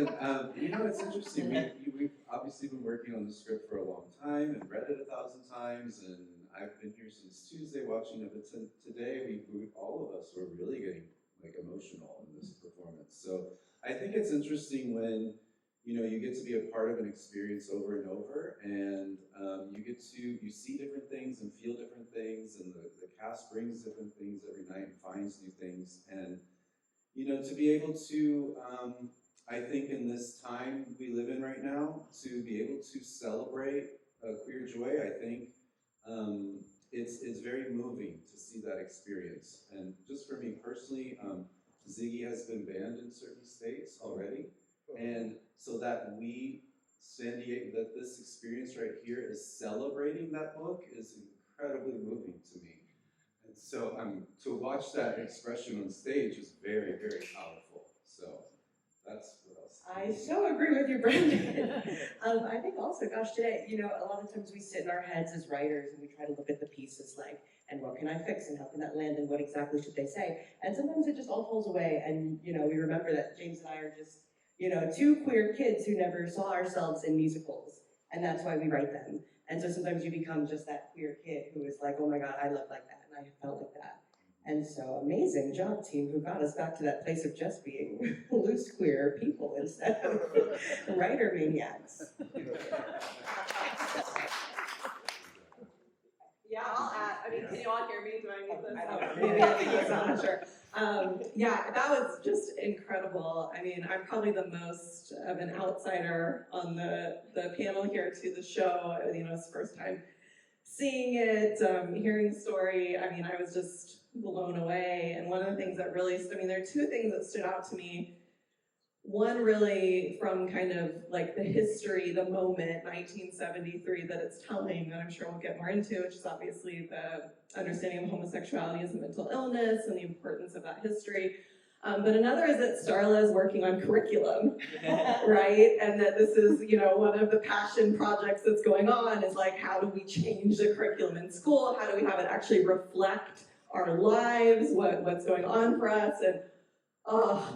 Listen, it's interesting. We've obviously been working on the script for a long time and read it 1,000 times, and I've been here since Tuesday watching it. But today, all of us were really getting like emotional in this performance. So I think it's interesting when you get to be a part of an experience over and over, and you see different things and feel different things, and the cast brings different things every night and finds new things, and to be able to, I think in this time we live in right now, to be able to celebrate queer joy, I think it's very moving to see that experience. And just for me personally, Ziggy has been banned in certain states already, and so that that this experience right here is celebrating that book is incredibly moving to me. And so to watch that expression on stage is very, very powerful. So that's what else. I so agree with you, Brandon. I think also, gosh, today, a lot of times we sit in our heads as writers and we try to look at the pieces like, and what can I fix and how can that land and what exactly should they say? And sometimes it just all falls away, and we remember that James and I are just two queer kids who never saw ourselves in musicals, and that's why we write them. And so sometimes you become just that quear kid who is like, oh my God, I love like that, and I felt like that. And so amazing job, team, who got us back to that place of just being loose queer people instead of writer maniacs. Yeah, I'll add. I mean, can you all hear me? Do I need this? I don't know. Maybe I think it's not, I'm not sure. Yeah, that was just incredible. I mean, I'm probably the most of an outsider on the panel here to the show. It's the first time seeing it, hearing the story. I mean, I was just blown away. And one of the things that really, there are two things that stood out to me. One really from kind of like the history, the moment, 1973, that it's telling, that I'm sure we'll get more into, which is obviously the understanding of homosexuality as a mental illness and the importance of that history. But another is that Starla is working on curriculum, right? And that this is, one of the passion projects that's going on is like, how do we change the curriculum in school? How do we have it actually reflect our lives, what's going on for us? And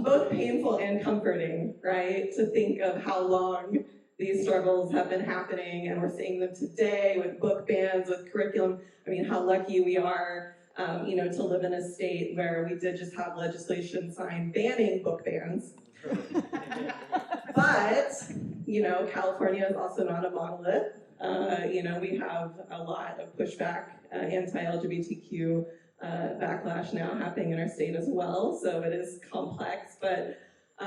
both painful and comforting, right? To think of how long these struggles have been happening, and we're seeing them today with book bans, with curriculum. I mean, how lucky we are, to live in a state where we did just have legislation signed banning book bans. But, California is also not a monolith. We have a lot of pushback, anti-LGBTQ backlash now happening in our state as well, so it is complex, but I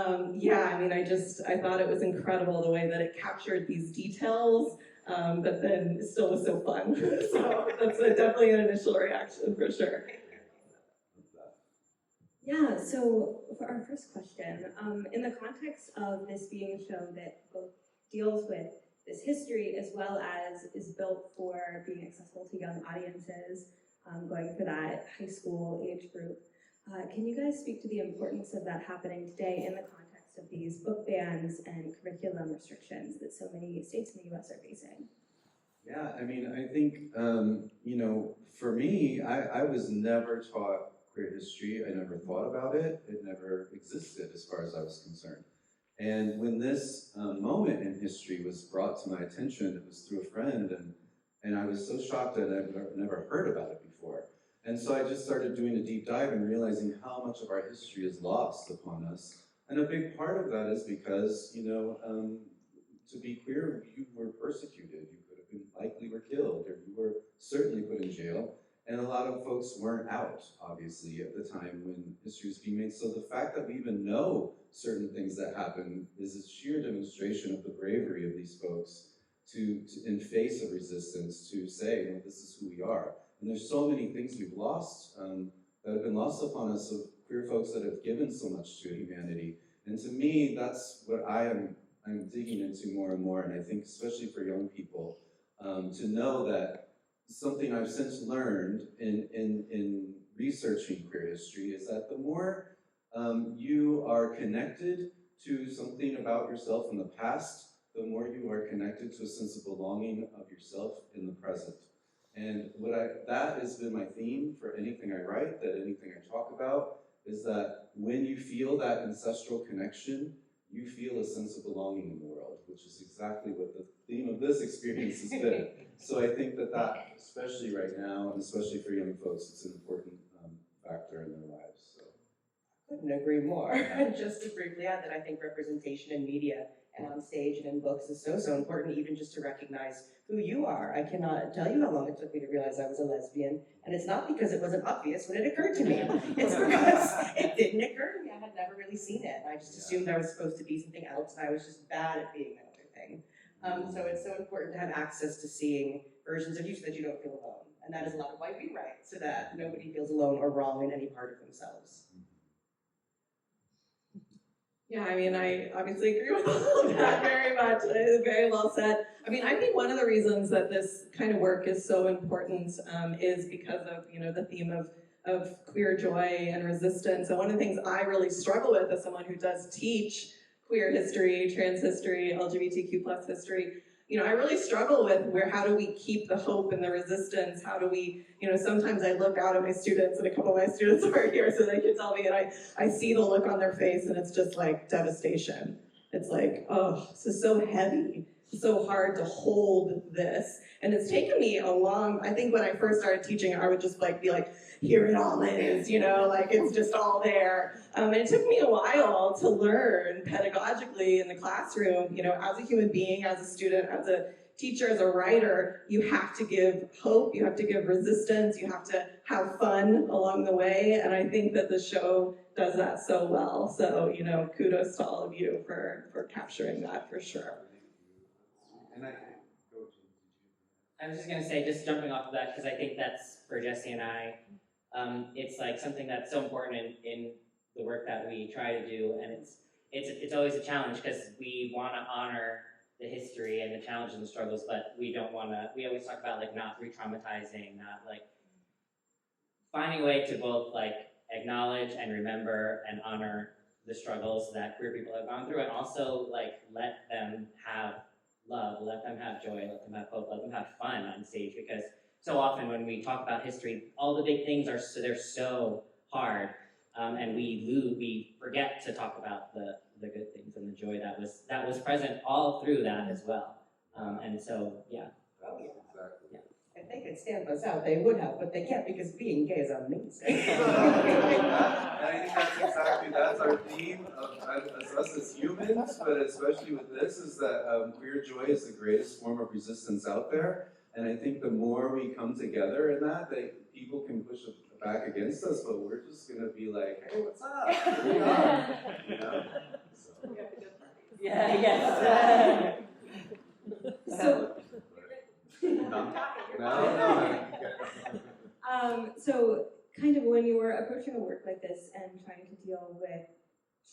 thought it was incredible the way that it captured these details, but then it still was so fun. So that's definitely an initial reaction for sure. Yeah, so for our first question, in the context of this being a show that both deals with this history as well as is built for being accessible to young audiences, going for that high school age group. Can you guys speak to the importance of that happening today in the context of these book bans and curriculum restrictions that so many states in the U.S. are facing? Yeah, I mean, I think, for me, I was never taught queer history. I never thought about it. It never existed as far as I was concerned. And when this moment in history was brought to my attention, it was through a friend, and I was so shocked that I'd never heard about it before. And so I just started doing a deep dive and realizing how much of our history is lost upon us. And a big part of that is because, to be queer, you were persecuted. You could have been likely were killed, or you were certainly put in jail. And a lot of folks weren't out, obviously, at the time when history was being made. So the fact that we even know certain things that happened is a sheer demonstration of the bravery of these folks to in face of resistance, to say, this is who we are. And there's so many things we've lost that have been lost upon us of queer folks that have given so much to humanity. And to me, that's what I'm digging into more and more. And I think especially for young people, to know that something I've since learned in researching queer history is that the more you are connected to something about yourself in the past, the more you are connected to a sense of belonging of yourself in the present. And that has been my theme for anything I write, that anything I talk about, is that when you feel that ancestral connection, you feel a sense of belonging in the world, which is exactly what the theme of this experience has been. So I think that, especially right now, and especially for young folks, it's an important factor in their lives. So. Couldn't agree more. And just to briefly add that I think representation in media and on stage and in books is so important, even just to recognize who you are. I cannot tell you how long it took me to realize I was a lesbian, and it's not because it wasn't obvious when it occurred to me. It's because it didn't occur to me. I had never really seen it. I just assumed I was supposed to be something else, and I was just bad at being that other thing. So it's so important to have access to seeing versions of you so that you don't feel alone. And that is a lot of why we write, so that nobody feels alone or wrong in any part of themselves. Yeah, I mean, I obviously agree with all of that very much. It is very well said. I mean, I think one of the reasons that this kind of work is so important is because of, the theme of queer joy and resistance. And one of the things I really struggle with as someone who does teach queer history, trans history, LGBTQ plus history, I really struggle with how do we keep the hope and the resistance? How do we, sometimes I look out at my students, and a couple of my students are here so they can tell me, and I see the look on their face, and it's just like devastation. It's like, oh, this is so heavy. It's so hard to hold this. And it's taken me I think when I first started teaching, I would just be like, here it all is, it's just all there. And it took me a while to learn pedagogically in the classroom, as a human being, as a student, as a teacher, as a writer, you have to give hope, you have to give resistance, you have to have fun along the way. And I think that the show does that so well. So, kudos to all of you for capturing that for sure. And I was just going to say, just jumping off of that, because I think that's for Jesse and I, it's like something that's so important in the work that we try to do, and it's always a challenge because we want to honor the history and the challenges and the struggles, but we don't want to. We always talk about not re-traumatizing, not finding a way to both acknowledge and remember and honor the struggles that queer people have gone through, and also let them have love, let them have joy, let them have hope, let them have fun on stage, because so often when we talk about history, all the big things they're so hard, and we forget to talk about the good things and the joy that was present all through that as well. And so, yeah. Oh, yeah. exactly. Yeah. If they could stamp us out, they would have, but they can't because being gay is amazing. And I think that's our theme of us as humans, but especially with this, is that queer joy is the greatest form of resistance out there. And I think the more we come together in that people can push back against us, but we're just gonna be like, hey, what's up? Here we are. So. Yeah, yes. So, so kind of when you were approaching a work like this and trying to deal with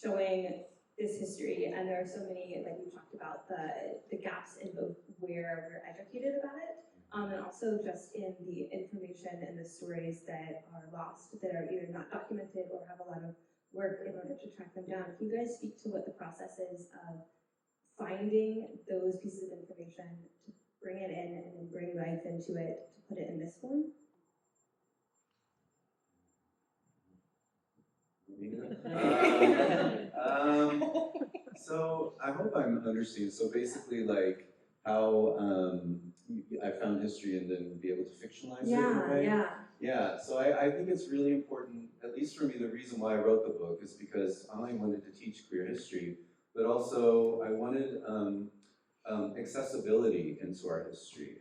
showing this history, and there are so many, like you talked about, the gaps in both where we're educated about it, and also just in the information and the stories that are lost, that are either not documented or have a lot of work in order to track them down. Can you guys speak to what the process is of finding those pieces of information, to bring it in and then bring life into it, to put it in this form? So I hope I'm understanding. So basically, how I found history and then be able to fictionalize it in a way. Yeah. So I think it's really important, at least for me. The reason why I wrote the book is because I wanted to teach queer history, but also I wanted accessibility into our history,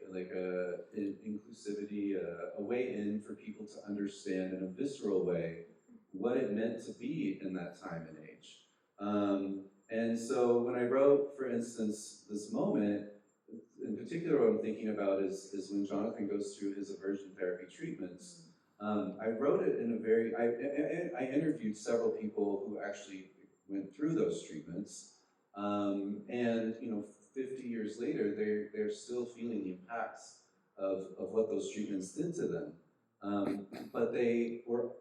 inclusivity, a way in for people to understand in a visceral way what it meant to be in that time and age. And so when I wrote, for instance, this moment, in particular what I'm thinking about is when Jonathan goes through his aversion therapy treatments. I wrote it in a very, I interviewed several people who actually went through those treatments, and 50 years later, they're still feeling the impacts of what those treatments did to them. But they were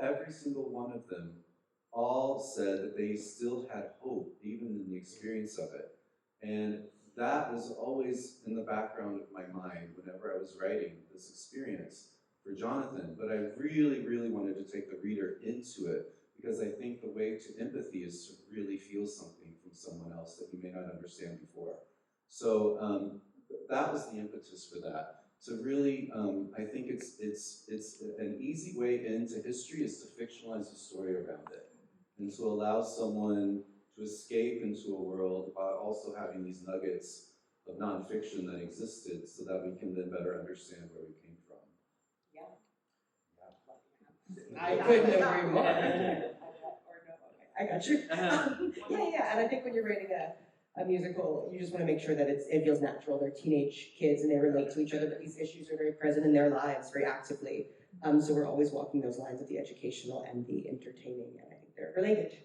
every single one of them, all said that they still had hope, even in the experience of it. And that was always in the background of my mind whenever I was writing this experience for Jonathan. But I really, really wanted to take the reader into it, because I think the way to empathy is to really feel something from from someone else that you may not understand before. So that was the impetus for that. To really, I think it's an easy way into history is to fictionalize the story around it, and to allow someone to escape into a world while also having these nuggets of nonfiction that existed, so that we can then better understand where we came from. I couldn't agree more. I got you. Yeah, and I think when you're writing a musical, you just want to make sure that it feels natural. They're teenage kids and they relate to each other, but these issues are very present in their lives very actively. So we're always walking those lines of the educational and the entertaining, and I think they're related.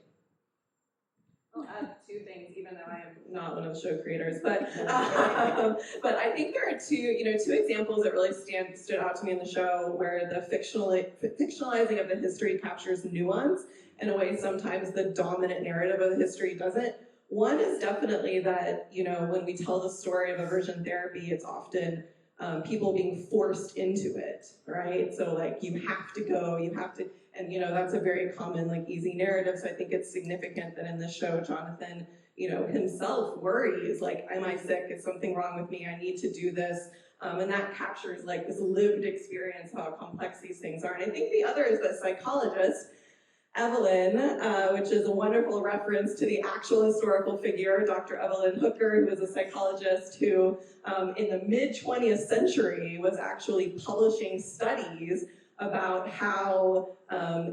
I'll add two things, even though I am not one of the show creators, but I think there are two examples that really stood out to me in the show where the fictionalizing of the history captures nuance in a way sometimes the dominant narrative of the history doesn't. One is definitely that, when we tell the story of aversion therapy, it's often people being forced into it, right? So like, you have to go, and that's a very common, easy narrative. So I think it's significant that in the show, Jonathan, himself worries, am I sick? Is something wrong with me? I need to do this. And that captures this lived experience, how complex these things are. And I think the other is the psychologist, Evelyn, which is a wonderful reference to the actual historical figure, Dr. Evelyn Hooker, who was a psychologist who, in the mid-20th century, was actually publishing studies about how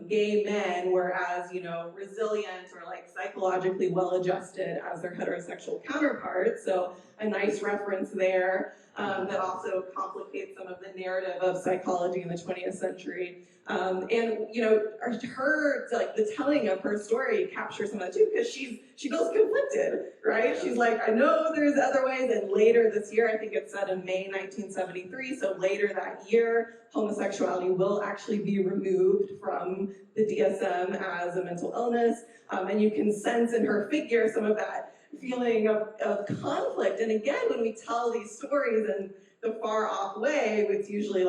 gay men were as, resilient or psychologically well-adjusted as their heterosexual counterparts. So a nice reference there that also complicates some of the narrative of psychology in the 20th century. And her the telling of her story captures some of that too, because she feels conflicted, right? She's like, I know there's other ways, and later this year, I think it's said in May 1973, so later that year, homosexuality will actually be removed from the DSM as a mental illness, and you can sense in her figure some of that feeling of conflict. And again, when we tell these stories in the far off way, it's usually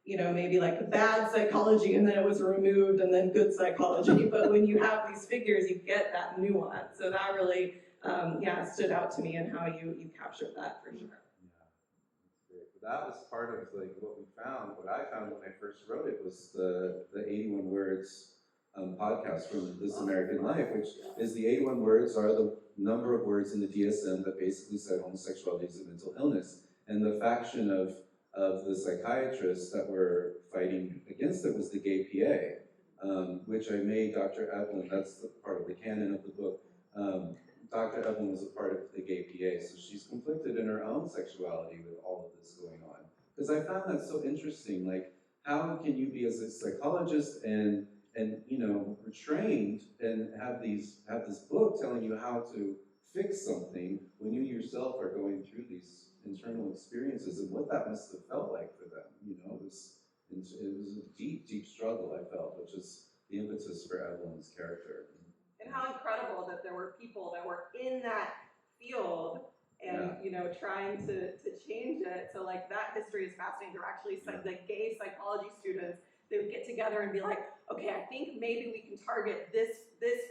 maybe bad psychology and then it was removed and then good psychology. But when you have these figures, you get that nuance. So that really, stood out to me and how you captured that for sure. Yeah, that's great. But that was part of what we found. What I found when I first wrote it was the 81 Words podcast from This American Life, which is the 81 words are the number of words in the DSM that basically said homosexuality is a mental illness. And the faction of the psychiatrists that were fighting against it was the gay PA, which I made Dr. Evelyn, that's the part of the canon of the book. Dr. Evelyn was a part of the gay PA, so she's conflicted in her own sexuality with all of this going on. Because I found that so interesting, how can you be as a psychologist and trained and have this book telling you how to fix something when you yourself are going through these internal experiences and what that must have felt like for them. It was a deep, deep struggle, I felt, which is the impetus for Evelyn's character. And how incredible that there were people that were in that field and trying to change it. So that history is fascinating. There were actually the gay psychology students. They would get together and be like, okay, I think maybe we can target this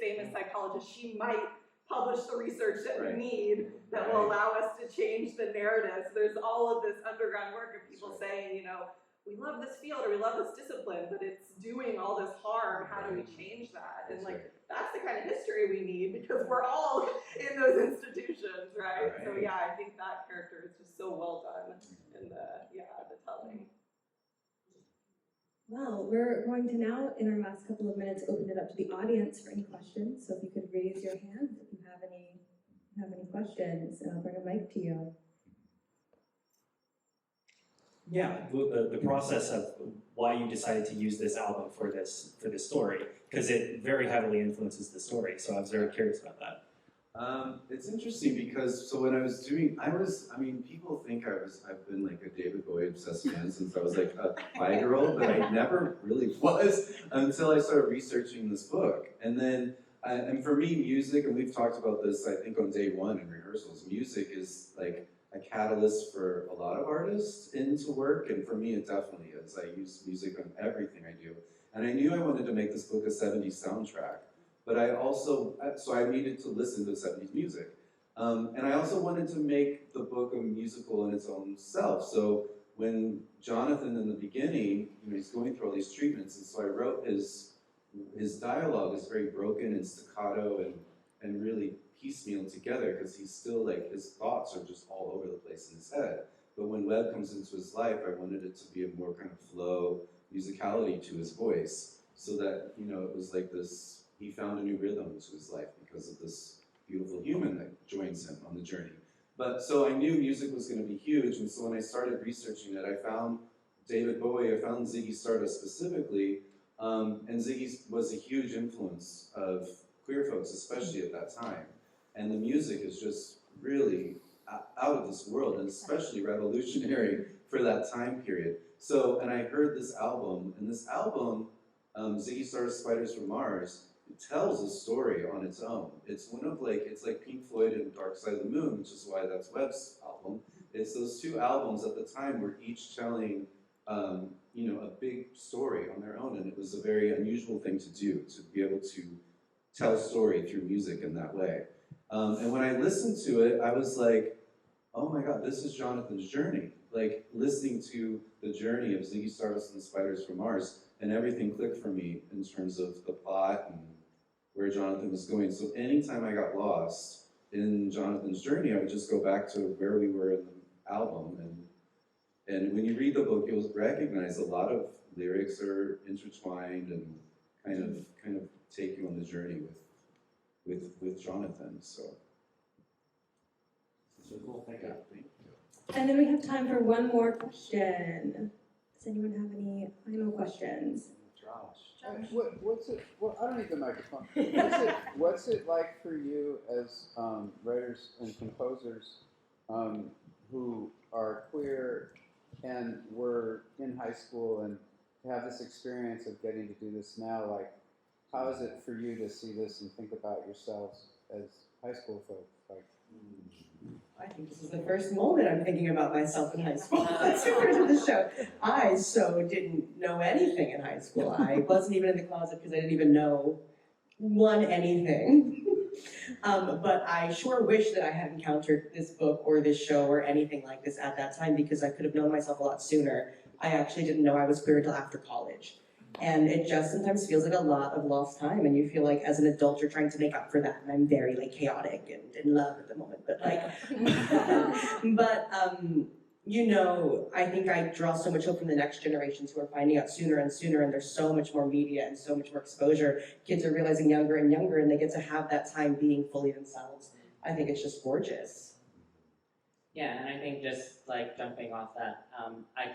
famous psychologist. She might publish the research that we need that will allow us to change the narrative. So there's all of this underground work of people saying, we love this field or we love this discipline, but it's doing all this harm. How do we change that? And that's the kind of history we need because we're all in those institutions, right? So I think that character is just so well done in the telling. Well, we're going to now, in our last couple of minutes, open it up to the audience for any questions. So if you could raise your hand if you have any questions, and I'll bring a mic to you. Yeah, the process of why you decided to use this album for this story, because it very heavily influences the story. So I was very curious about that. It's interesting because when I was doing, people think I've been a David Bowie obsessed fan since I was a 5-year-old, but I never really was until I started researching this book. And then, and for me, music, and we've talked about this, I think on day one in rehearsals, music is a catalyst for a lot of artists into work, and for me it definitely is. I use music on everything I do. And I knew I wanted to make this book a 70s soundtrack. But I also, so I needed to listen to 70s music. And I also wanted to make the book a musical in its own self. So when Jonathan in the beginning, he's going through all these treatments, and so I wrote his dialogue is very broken and staccato and really piecemeal together, because he's still like, his thoughts are just all over the place in his head. But when Webb comes into his life, I wanted it to be a more kind of flow, musicality to his voice, so that, it was like this, he found a new rhythm to his life because of this beautiful human that joins him on the journey. But so I knew music was going to be huge, and so when I started researching it, I found David Bowie, I found Ziggy Stardust specifically, and Ziggy was a huge influence of queer folks, especially at that time. And the music is just really out of this world, and especially revolutionary for that time period. So, and I heard this album, and this album, Ziggy Stardust Spiders from Mars, it tells a story on its own. It's it's like Pink Floyd and Dark Side of the Moon, which is why that's Webb's album. It's those two albums at the time were each telling, a big story on their own, and it was a very unusual thing to do, to be able to tell story through music in that way. And when I listened to it, I was like, oh my God, this is Jonathan's journey. Like, listening to the journey of Ziggy Stardust and the Spiders from Mars, and everything clicked for me in terms of the plot and where Jonathan was going. So anytime I got lost in Jonathan's journey, I would just go back to where we were in the album. And when you read the book, you'll recognize a lot of lyrics are intertwined and kind of take you on the journey with Jonathan. So Cool, thank you. And then we have time for one more question. Does anyone have any final questions? What's it? Well, I don't need the microphone. What's it like for you as writers and composers who are queer and were in high school and to have this experience of getting to do this now? Like, how is it for you to see this and think about yourselves as high school folks? Like, I think this is the first moment I'm thinking about myself in high school. To the show. I so didn't know anything in high school. I wasn't even in the closet because I didn't even know anything. But I sure wish that I had encountered this book or this show or anything like this at that time, because I could have known myself a lot sooner. I actually didn't know I was queer until after college. And it just sometimes feels like a lot of lost time, and you feel like as an adult you're trying to make up for that. And I'm very chaotic and in love at the moment, but I think I draw so much hope from the next generations who are finding out sooner and sooner, and there's so much more media and so much more exposure. Kids are realizing younger and younger, and they get to have that time being fully themselves. I think it's just gorgeous. Yeah, and I think just jumping off that, I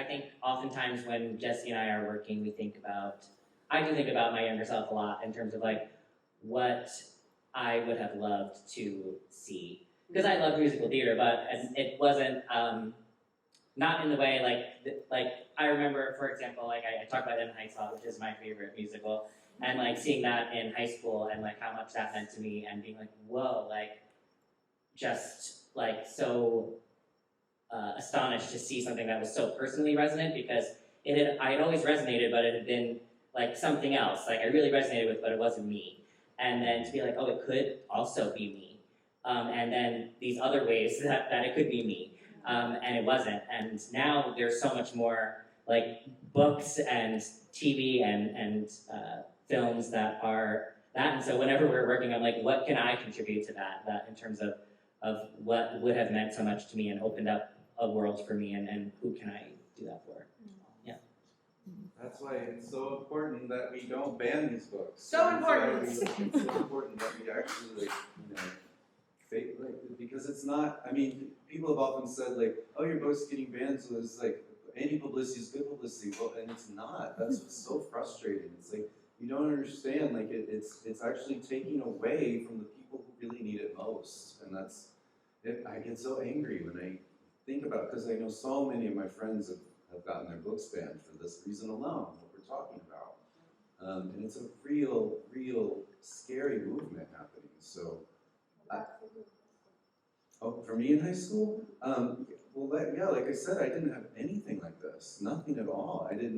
think oftentimes when Jesse and I are working, I do think about my younger self a lot in terms of what I would have loved to see. Because I love musical theater, but it wasn't, not in the way I remember, for example, I talked about In High School, which is my favorite musical, and seeing that in high school and how much that meant to me, and being whoa, so astonished to see something that was so personally resonant, because I had always resonated, but it had been something else. I really resonated with, but it wasn't me. And then to be oh, it could also be me. And then these other ways that it could be me. And it wasn't. And now there's so much more books and TV and films that are that. And so whenever we're working on what can I contribute to that in terms of what would have meant so much to me and opened up a world for me, and who can I do that for? Yeah. that's why it's so important that we don't ban these books. So important. It's so important that we actually because it's not, people have often said oh, your book's getting banned, so there's any publicity is good publicity. Well, and it's not. That's what's so frustrating. It's you don't understand, it's actually taking away from the people who really need it most. And I get so angry when I think about it, because I know so many of my friends have gotten their books banned for this reason alone, what we're talking about. And it's a real scary movement happening. So, for me in high school? Like I said, I didn't have anything like this. Nothing at all. I had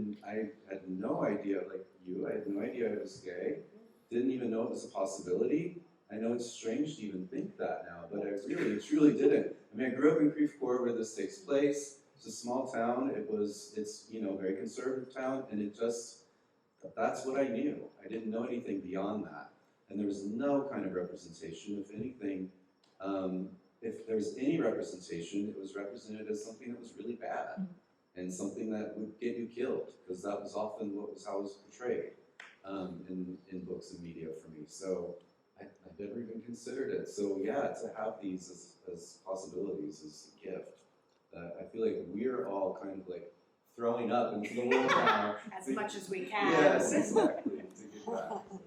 no idea, I had no idea I was gay. didn't even know it was a possibility. I know it's strange to even think that now, but I really, truly didn't. I mean, I grew up in Creve Coeur where this takes place. It's a small town. It's a very conservative town, and that's what I knew. I didn't know anything beyond that. And there was no kind of representation. If anything, if there was any representation, it was represented as something that was really bad and something that would get you killed, because that was often how it was portrayed in books and media for me. So I never even considered it. So yeah, to have these as possibilities is a gift. I feel like we're all kind of like throwing up into the world now. As much as we can. Yes, exactly, to give back. So.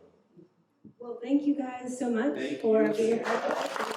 Well, thank you guys so much Thank for you. being part of it.